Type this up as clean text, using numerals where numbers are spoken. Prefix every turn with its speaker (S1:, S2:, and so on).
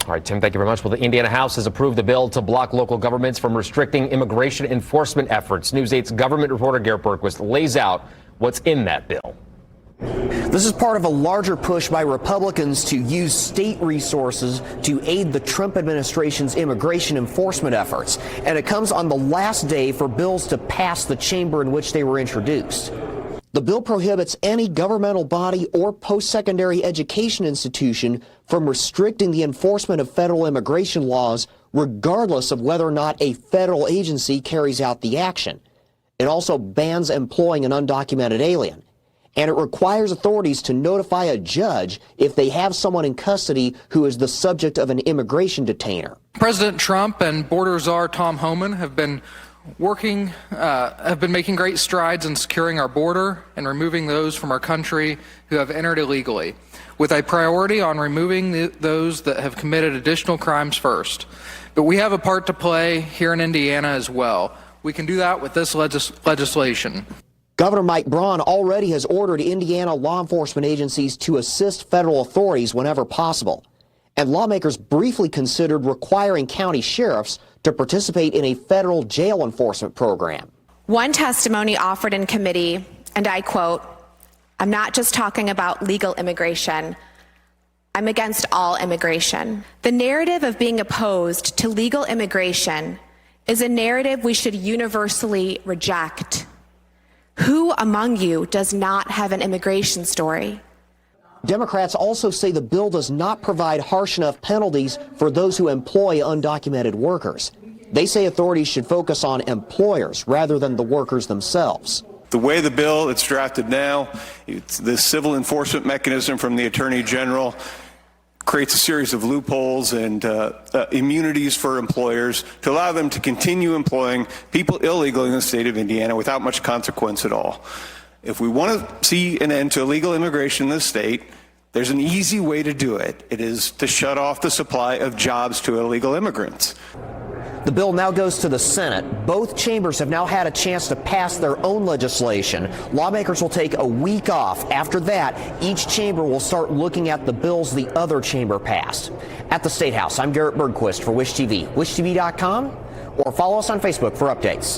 S1: All right, Tim, thank you very much. Well, the Indiana House has approved a bill to block local governments from restricting immigration enforcement efforts. News 8's government reporter Garrett Berquist lays out what's in that bill.
S2: This is part of a larger push by Republicans to use state resources to aid the Trump administration's immigration enforcement efforts. And it comes on the last day for bills to pass the chamber in which they were introduced. The bill prohibits any governmental body or post-secondary education institution from restricting the enforcement of federal immigration laws, regardless of whether or not a federal agency carries out the action. It also bans employing an undocumented alien. And it requires authorities to notify a judge if they have someone in custody who is the subject of an immigration detainer.
S3: President Trump and border czar Tom Homan have been making great strides in securing our border and removing those from our country who have entered illegally, with a priority on removing those that have committed additional crimes first. But we have a part to play here in Indiana as well. We can do that with this legislation.
S2: Governor Mike Braun already has ordered Indiana law enforcement agencies to assist federal authorities whenever possible. And lawmakers briefly considered requiring county sheriffs to participate in a federal jail enforcement program.
S4: One testimony offered in committee, and I quote, "I'm not just talking about legal immigration. I'm against all immigration. The narrative of being opposed to legal immigration is a narrative we should universally reject. Who among you does not have an immigration story?"
S2: Democrats also say the bill does not provide harsh enough penalties for those who employ undocumented workers. They say authorities should focus on employers rather than the workers themselves.
S5: The way the bill it's drafted now, it's the civil enforcement mechanism from the Attorney General creates a series of loopholes and immunities for employers to allow them to continue employing people illegally in the state of Indiana without much consequence at all. If we want to see an end to illegal immigration in this state, there's an easy way to do it. It is to shut off the supply of jobs to illegal immigrants.
S2: The bill now goes to the Senate. Both chambers have now had a chance to pass their own legislation. Lawmakers will take a week off. After that, each chamber will start looking at the bills the other chamber passed. At the State House, I'm Garrett Berquist for Wish TV, wishtv.com, or follow us on Facebook for updates.